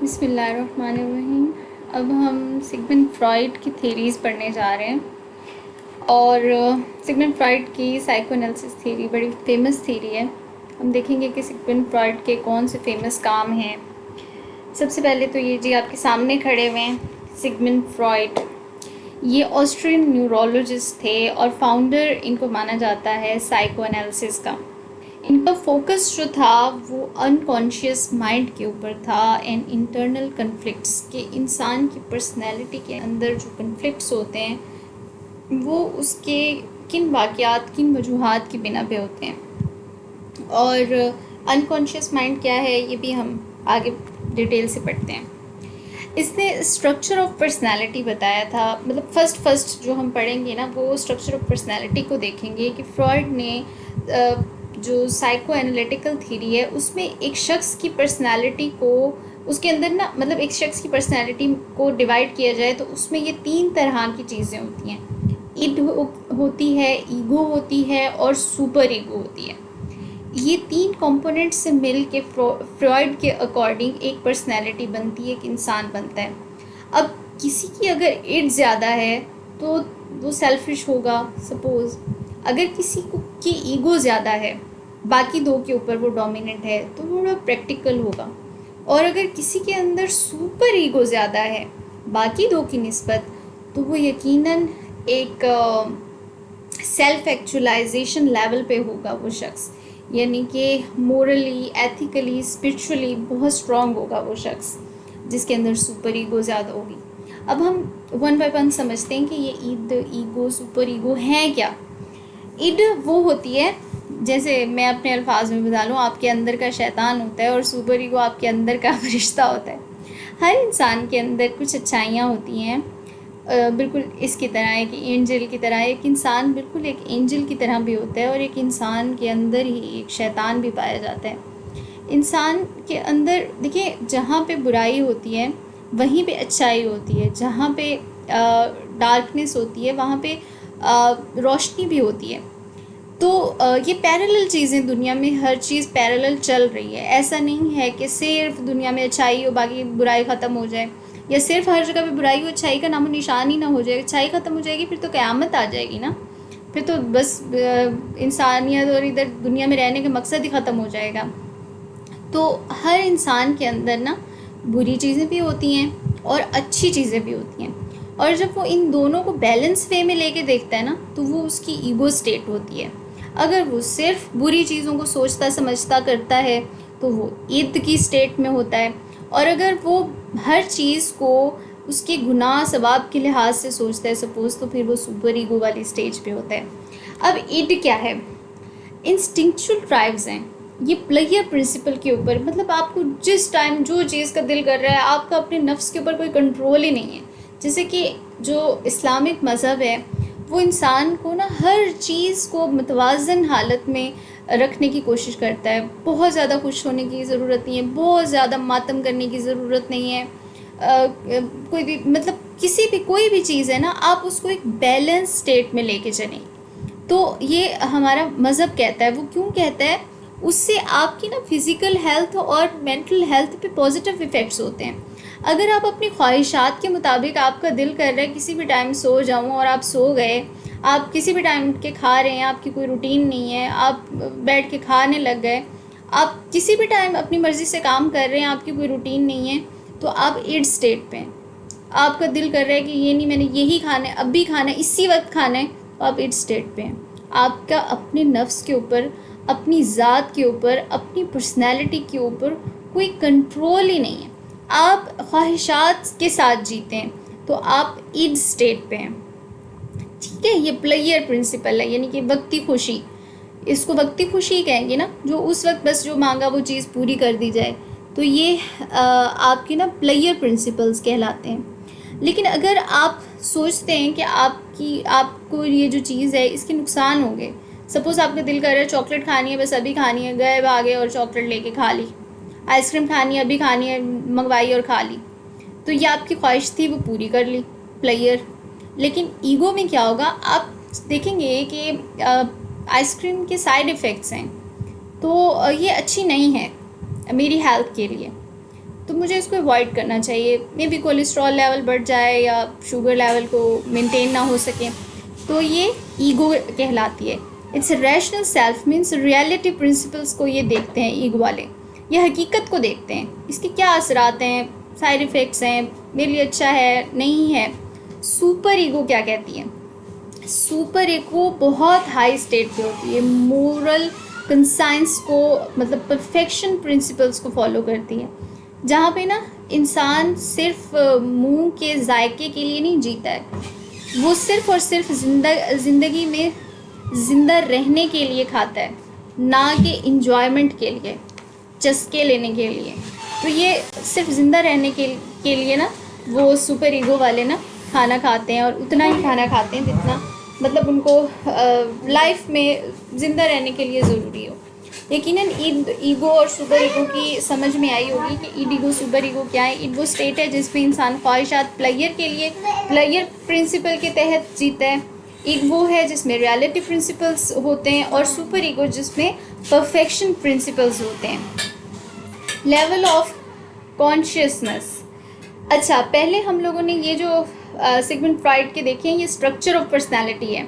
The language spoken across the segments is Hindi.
बिस्मिल्लाहिर्रहमानिर्रहीम। अब हम सिगमंड फ्रॉइड की थेरीज़ पढ़ने जा रहे हैं और सिगमंड फ्रॉइड की साइकोएनालिसिस थेरी बड़ी फेमस थेरी है। हम देखेंगे कि सिगमंड फ्रॉइड के कौन से फेमस काम हैं। सबसे पहले तो ये जी आपके सामने खड़े हुए हैं सिगमंड फ्रॉइड। ये ऑस्ट्रियन न्यूरोलॉजिस्ट थे और फाउंडर इनको माना जाता है साइकोएनालिसिस का। इनका फोकस जो था वो अनकॉन्शियस माइंड के ऊपर था एंड इंटरनल कन्फ्लिक्ट्स के इंसान की पर्सनैलिटी के अंदर जो कन्फ्लिक्ट्स होते हैं वो उसके किन वाक़यात किन वजूहात की बिना पे होते हैं। और अनकॉन्शियस माइंड क्या है ये भी हम आगे डिटेल से पढ़ते हैं। इसने स्ट्रक्चर ऑफ पर्सनैलिटी बताया था, मतलब फर्स्ट जो हम पढ़ेंगे ना वो स्ट्रक्चर ऑफ पर्सनैलिटी को देखेंगे कि फ्रॉइड ने जो साइको एनालिटिकल थ्योरी है उसमें एक शख्स की पर्सनैलिटी को उसके अंदर ना मतलब एक शख्स की पर्सनैलिटी को डिवाइड किया जाए तो उसमें ये 3 तरह की चीज़ें होती हैं। इड होती है, ईगो होती है और सुपर ईगो होती है। ये 3 कंपोनेंट से मिल के फ्रॉइड के अकॉर्डिंग एक पर्सनैलिटी बनती है, एक इंसान बनता है। अब किसी की अगर इड ज़्यादा है तो वो सेल्फिश होगा सपोज़। अगर किसी को की ईगो ज़्यादा है, बाकी 2 के ऊपर वो डोमिनेंट है तो वो थोड़ा प्रैक्टिकल होगा। और अगर किसी के अंदर सुपर ईगो ज़्यादा है बाकी 2 की निस्बत तो वो यकीनन एक सेल्फ एक्चुअलाइजेशन लेवल पे होगा वो शख्स, यानी कि मोरली, एथिकली, स्पिरिचुअली बहुत स्ट्रॉन्ग होगा वो शख्स जिसके अंदर सुपर ईगो ज़्यादा होगी। अब हम वन बाय वन समझते हैं कि ये ईगो सुपर ईगो हैं क्या। इड वो होती है, जैसे मैं अपने अल्फाज में बता लूँ, आपके अंदर का शैतान होता है और सुपर ईगो आपके अंदर का फरिश्ता होता है। हर इंसान के अंदर कुछ अच्छाइयाँ होती हैं, बिल्कुल इसकी तरह है कि एंजल की तरह एक इंसान बिल्कुल एक एंजल की तरह भी होता है और एक इंसान के अंदर ही एक शैतान भी पाया जाता है। इंसान के अंदर देखिए जहाँ पे बुराई होती है वहीं पे अच्छाई होती है, जहाँ पे डार्कनेस होती है वहाँ पे रोशनी भी होती है। तो ये पैरेलल चीज़ें दुनिया में हर चीज़ पैरेलल चल रही है। ऐसा नहीं है कि सिर्फ दुनिया में अच्छाई हो बाकी बुराई ख़त्म हो जाए, या सिर्फ हर जगह पे बुराई हो अच्छाई का नामो निशान ही ना हो जाए। अच्छाई ख़त्म हो जाएगी फिर तो क़यामत आ जाएगी ना, फिर तो बस इंसानियत और इधर दुनिया में रहने का मकसद ही ख़त्म हो जाएगा। तो हर इंसान के अंदर ना बुरी चीज़ें भी होती हैं और अच्छी चीज़ें भी होती हैं, और जब वो इन दोनों को बैलेंस वे में लेके देखता है ना तो वो उसकी ईगो स्टेट होती है। अगर वो सिर्फ बुरी चीज़ों को सोचता समझता करता है तो वो ईद की स्टेट में होता है, और अगर वो हर चीज़ को उसके गुनाह सवाब के लिहाज से सोचता है सपोज़ तो फिर वो सुपर ईगो वाली स्टेज पे होता है। अब ईड क्या है? इंस्टिंक्चुअल ड्राइव्स हैं ये प्लेयर प्रिंसिपल के ऊपर, मतलब आपको जिस टाइम जो चीज़ का दिल कर रहा है, आपका अपने नफ्स के ऊपर कोई कंट्रोल ही नहीं है। जैसे कि जो इस्लामिक मज़हब है वो इंसान को ना हर चीज़ को मुतवाज़न हालत में रखने की कोशिश करता है। बहुत ज़्यादा खुश होने की ज़रूरत नहीं है, बहुत ज़्यादा मातम करने की ज़रूरत नहीं है। कोई भी मतलब किसी भी कोई भी चीज़ है ना, आप उसको एक बैलेंस स्टेट में लेके चलें। तो ये हमारा मज़हब कहता है। वो क्यों कहता है? उससे आपकी ना फिज़िकल हेल्थ और मेंटल हेल्थ पे पॉजिटिव इफ़ेक्ट्स होते हैं। अगर आप अपनी ख्वाहिशात के मुताबिक आपका दिल कर रहा है किसी भी टाइम सो जाऊं और आप सो गए, आप किसी भी टाइम उठ के खा रहे हैं, आपकी कोई रूटीन नहीं है, आप बैठ के खाने लग गए, आप किसी भी टाइम अपनी मर्ज़ी से काम कर रहे हैं, आपकी कोई रूटीन नहीं है, तो आप इड स्टेट पे हैं। आपका दिल कर रहा है कि ये नहीं मैंने यही खाना है, अभी खाना है, इसी वक्त खाना है, तो आप इड स्टेट पे हैं। आपका अपने नफ्स के ऊपर, अपनी ज़ात के ऊपर, अपनी पर्सनैलिटी के ऊपर कोई कंट्रोल ही नहीं है। आप ख्वाहिशात के साथ जीते हैं तो आप ईद स्टेट पे हैं। ठीक है, ये प्लेयर प्रिंसिपल है, यानी कि वक्ती खुशी, इसको वक्ती खुशी कहेंगे ना, जो उस वक्त बस जो मांगा वो चीज़ पूरी कर दी जाए, तो ये आपके ना प्लेयर प्रिंसिपल्स कहलाते हैं। लेकिन अगर आप सोचते हैं कि आपको ये जो चीज़ है इसके नुकसान होंगे, सपोज़ आपका दिल कर रहा है चॉकलेट खानी है, बस अभी खानी है, गए भागे और चॉकलेट लेके खा ली, आइसक्रीम खानी है अभी खानी है, मंगवाई और खा ली, तो ये आपकी ख्वाहिश थी वो पूरी कर ली, प्लेयर। लेकिन ईगो में क्या होगा, आप देखेंगे कि आइसक्रीम के साइड इफ़ेक्ट्स हैं, तो ये अच्छी नहीं है मेरी हेल्थ के लिए। तो मुझे इसको अवॉइड करना चाहिए। मे बी कोलेस्ट्रॉल लेवल बढ़ जाए या शुगर लेवल को मेंटेन ना हो सके, तो ये ईगो कहलाती है। It's rational self means reality principles को ये देखते हैं ईगो वाले, ये हकीकत को देखते हैं, इसके क्या असरात हैं, साइड इफ़ेक्ट्स हैं, मेरे लिए अच्छा है नहीं है। सुपर ईगो क्या कहती है? सुपर ईगो बहुत हाई स्टेट पे होती है, मोरल कंसाइंस को मतलब परफेक्शन प्रिंसिपल्स को फॉलो करती है, जहाँ पे ना इंसान सिर्फ मुंह के जायके के लिए नहीं जीता है, वो सिर्फ और सिर्फ ज़िंदगी में ज़िंदा रहने के लिए खाता है, ना कि इंजॉयमेंट के लिए, चस्के लेने के लिए। तो ये सिर्फ ज़िंदा रहने के लिए ना वो सुपर ईगो वाले ना खाना खाते हैं, और उतना ही खाना खाते हैं जितना मतलब उनको लाइफ में ज़िंदा रहने के लिए ज़रूरी हो। यकीनन ईगो और सुपर ईगो की समझ में आई होगी कि ईगो सुपर ईगो क्या है। ईगो स्टेट है जिसमें इंसान ख्वाहिशात प्लेयर के लिए प्लेयर प्रिंसिपल के तहत जीता है। ईगो है जिसमें रियलिटी प्रिंसिपल्स होते हैं, और सुपर ईगो जिसमें परफेक्शन प्रिंसिपल्स होते हैं। Level of consciousness. अच्छा, पहले हम लोगों ने ये जो सिगमंड फ्रॉइड के देखे हैं, ये स्ट्रक्चर ऑफ पर्सनैलिटी है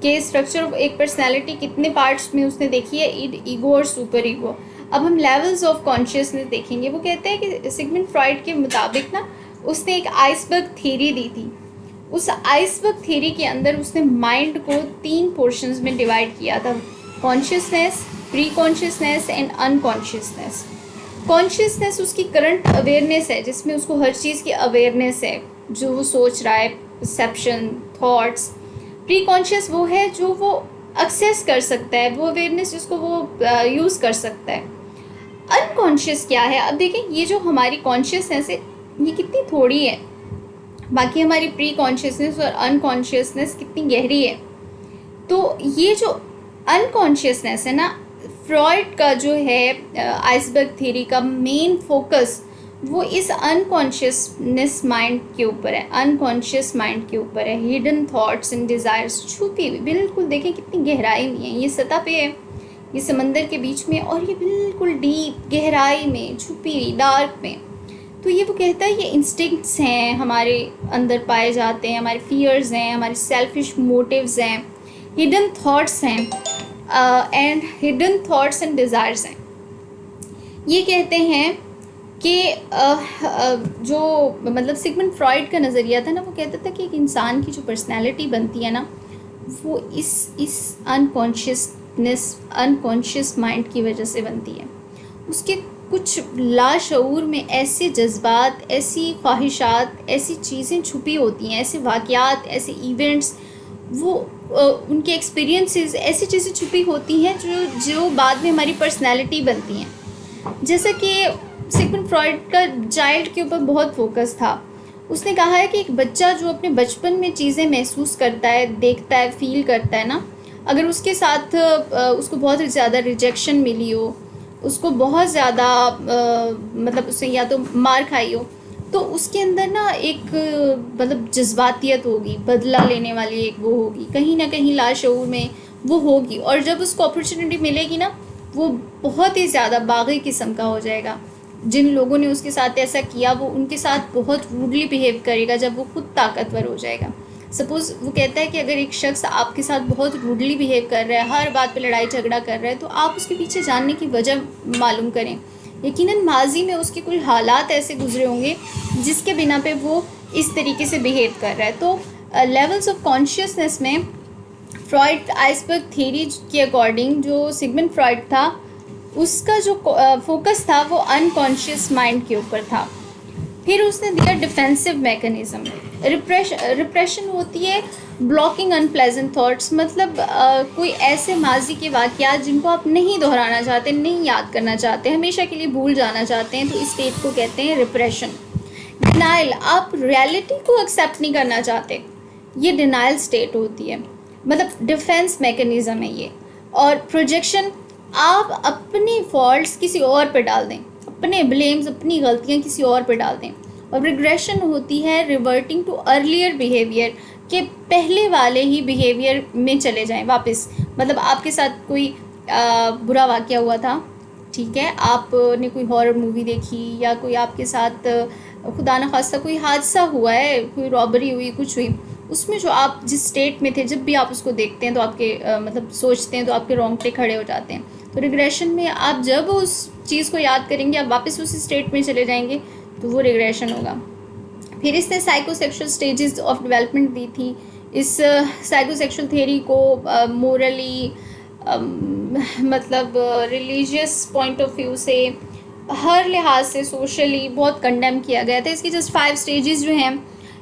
कि स्ट्रक्चर ऑफ एक पर्सनैलिटी कितने पार्ट्स में उसने देखी है, ईगो और सुपर ईगो। अब हम लेवल्स ऑफ कॉन्शियसनेस देखेंगे। वो कहते हैं कि सिगमंड फ्रॉइड के मुताबिक ना उसने एक आइसबर्ग थ्योरी दी थी। उस आइसबर्ग थ्योरी के अंदर उसने माइंड को 3 पोर्शंस में डिवाइड किया था, consciousness, pre consciousness and unconsciousness. Consciousness उसकी करंट अवेयरनेस है, जिसमें उसको हर चीज़ की अवेयरनेस है, जो वो सोच रहा है, परसेप्शन, थॉट्स। प्री कॉन्शियस वो है जो वो एक्सेस कर सकता है, वो अवेयरनेस जिसको वो यूज़ कर सकता है। अनकॉन्शियस क्या है? अब देखें, ये जो हमारी कॉन्शियसनेस है ये कितनी थोड़ी है, बाकी हमारी प्री कॉन्शियसनेस और अनकॉन्शियसनेस कितनी गहरी है। तो ये जो अनकॉन्शियसनेस है ना, फ्रॉइड का जो है आइसबर्ग थ्योरी का मेन फोकस वो इस अनकॉन्शियसनेस माइंड के ऊपर है, अनकॉन्शियस माइंड के ऊपर है। हिडन थॉट्स एंड डिज़ायर्स, छुपी हुई, बिल्कुल देखें कितनी गहराई में है, ये सतह पे है, ये समंदर के बीच में, और ये बिल्कुल डीप गहराई में छुपी हुई डार्क में। तो ये वो कहता है ये इंस्टिंक्ट्स हैं हमारे अंदर पाए जाते हैं, हमारे फियर्स हैं, हमारे सेल्फिश मोटिव्स हैं, हिडन थॉट्स हैं and hidden thoughts and desires हैं। ये कहते हैं कि जो मतलब सिगमंड फ्रॉइड का नज़रिया था ना, वो कहता था कि एक इंसान की जो पर्सनैलिटी बनती है ना, वो इस अनकॉन्शियस माइंड की वजह से बनती है। उसके कुछ लाशऊर में ऐसे जज्बात, ऐसी ख्वाहिशात, ऐसी चीज़ें छुपी होती हैं, ऐसे वाक़यात, ऐसे इवेंट्स, वो उनके एक्सपीरियंसेस, ऐसी चीज़ें छुपी होती हैं जो बाद में हमारी पर्सनैलिटी बनती हैं। जैसा कि सिगमंड फ्रॉइड का चाइल्ड के ऊपर बहुत फोकस था। उसने कहा है कि एक बच्चा जो अपने बचपन में चीज़ें महसूस करता है, देखता है, फील करता है ना, अगर उसके साथ उसको बहुत ज़्यादा रिजेक्शन मिली हो, उसको बहुत ज़्यादा मतलब उससे या तो मार खाई हो, तो उसके अंदर ना एक मतलब जज्बातियत होगी, बदला लेने वाली एक वो होगी, कहीं ना कहीं लाशऊर में वो होगी। और जब उसको अपॉर्चुनिटी मिलेगी ना, वो बहुत ही ज़्यादा बागी किस्म का हो जाएगा। जिन लोगों ने उसके साथ ऐसा किया, वो उनके साथ बहुत रूडली बिहेव करेगा जब वो खुद ताकतवर हो जाएगा। सपोज़ वो कहता है कि अगर एक शख्स आपके साथ बहुत रूडली बिहेव कर रहा है, हर बात पे लड़ाई झगड़ा कर रहा है, तो आप उसके पीछे जानने की वजह मालूम करें। यकीनन माजी में उसके कोई हालात ऐसे गुजरे होंगे जिसके बिना पे वो इस तरीके से बिहेव कर रहा है। तो लेवल्स ऑफ कॉन्शियसनेस में फ्रॉइड आइसबर्ग थ्योरी के अकॉर्डिंग जो सिगमंड फ्रॉइड था, उसका जो फोकस था वो अनकॉन्शियस माइंड के ऊपर था। फिर उसने दिया डिफेंसिव मैकेनिज़्म। रिप्रेशन होती है ब्लॉकिंग अनप्लेजेंट थॉट्स, मतलब कोई ऐसे माजी के वाक़यात जिनको आप नहीं दोहराना चाहते, नहीं याद करना चाहते, हमेशा के लिए भूल जाना चाहते हैं, तो इस स्टेट को कहते हैं रिप्रेशन। डिनाइल, आप रियलिटी को एक्सेप्ट नहीं करना चाहते, ये डिनाइल स्टेट होती है, मतलब डिफेंस मैकेनिज़्म है ये। और प्रोजेक्शन, आप अपने फॉल्ट्स किसी और पे डाल दें, अपने ब्लेम्स, अपनी गलतियाँ किसी और पे डाल दें। और रिग्रेशन होती है रिवर्टिंग टू अर्लियर बिहेवियर, के पहले वाले ही बिहेवियर में चले जाएं वापस। मतलब आपके साथ कोई बुरा वाक़या हुआ था, ठीक है, आपने कोई हॉरर मूवी देखी या कोई आपके साथ खुदा न खास्ता कोई हादसा हुआ है, कोई रॉबरी हुई, कुछ हुई, उसमें जो आप जिस स्टेट में थे, जब भी आप उसको देखते हैं तो आपके मतलब सोचते हैं तो आपके रोंगटे खड़े हो जाते हैं। तो रिग्रेशन में आप जब उस चीज़ को याद करेंगे, आप वापस उसी स्टेट में चले जाएंगे, तो वो रिग्रेशन होगा। फिर इसने साइकोसेक्सुअल स्टेजेस ऑफ डेवलपमेंट दी थी। इस साइकोसेक्सुअल थ्योरी को मोरली मतलब रिलीजियस पॉइंट ऑफ व्यू से, हर लिहाज से सोशली बहुत कंडेम किया गया था। इसकी जस्ट 5 स्टेजेस जो हैं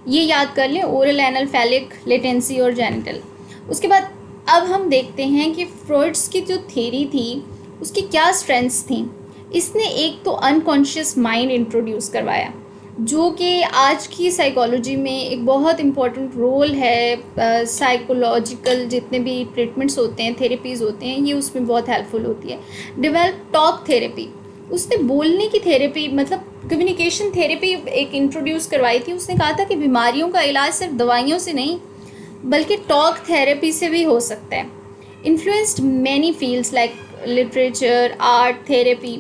ये याद कर लें, ओरल, एनल, फैलिक, लेटेंसी और जेनिटल। उसके बाद अब हम देखते हैं कि फ्रॉइड्स की जो थ्योरी थी उसकी क्या स्ट्रेंथ्स थी। इसने एक तो अनकॉन्शियस माइंड इंट्रोड्यूस करवाया, जो कि आज की साइकोलॉजी में एक बहुत इम्पॉर्टेंट रोल है। साइकोलॉजिकल जितने भी ट्रीटमेंट्स होते हैं, थेरेपीज़ होते हैं, ये उसमें बहुत हेल्पफुल होती है। डेवलप टॉक थेरेपी, उसने बोलने की थेरेपी मतलब कम्युनिकेशन थेरेपी एक इंट्रोड्यूस करवाई थी। उसने कहा था कि बीमारियों का इलाज सिर्फ दवाइयों से नहीं बल्कि टॉक थेरेपी से भी हो सकता है। Influenced many fields like literature, art, therapy.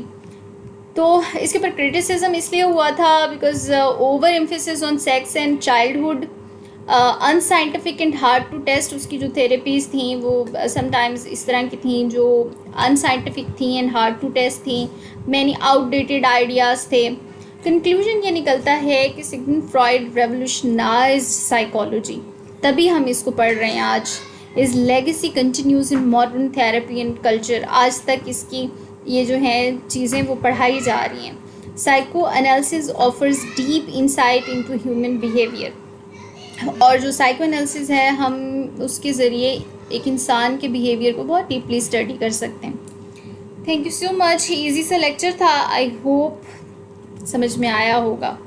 तो इसके ऊपर क्रिटिसिज्म इसलिए हुआ था because over emphasis on sex and childhood, unscientific and hard to test. उसकी जो थेरेपीज़ थी वो समटाइम्स इस तरह की थी जो अनसाइंटिफिक थी एंड हार्ड टू टेस्ट थी। मैनी आउटडेटेड आइडियाज़ थे। कंक्लूजन ये निकलता है कि सिगमंड फ्रॉइड रेवोल्यूशनाइज्ड साइकोलॉजी, तभी हम इसको पढ़ रहे हैं आज। Is legacy continues in modern therapy and culture, आज तक इसकी ये जो हैं चीज़ें वो पढ़ाई जा रही हैं। Psycho analysis offers deep insight into human behaviour, और जो साइको एनालिसिस है हम उसके ज़रिए एक इंसान के बिहेवियर को बहुत डीपली स्टडी कर सकते हैं। Thank you so much. Easy सा लेक्चर था, आई होप समझ में आया होगा।